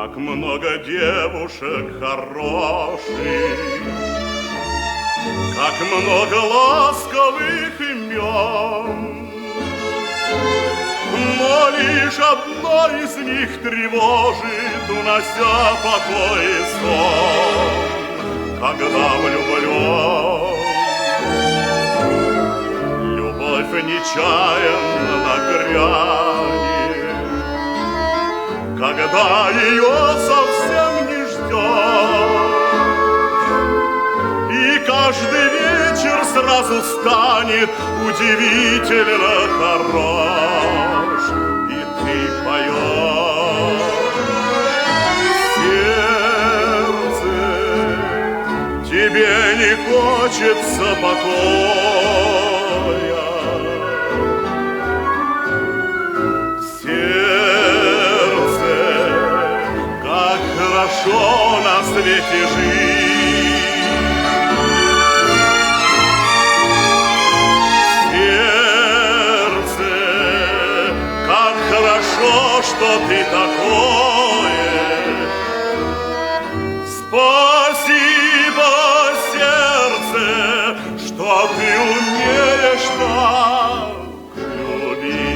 Как много девушек хороших, как много ласковых имен, но лишь одна из них тревожит, унося покой и сон, когда влюблен. Любовь нечаянно на грани, когда ее совсем не ждешь, и каждый вечер сразу станет удивительно хорош, и ты поешь. Сердце, тебе не хочется покоя, хорошо на свете жить. Сердце, как хорошо, что ты такое. Спасибо, сердце, что ты умеешь так любить.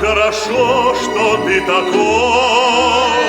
Хорошо, что ты такое.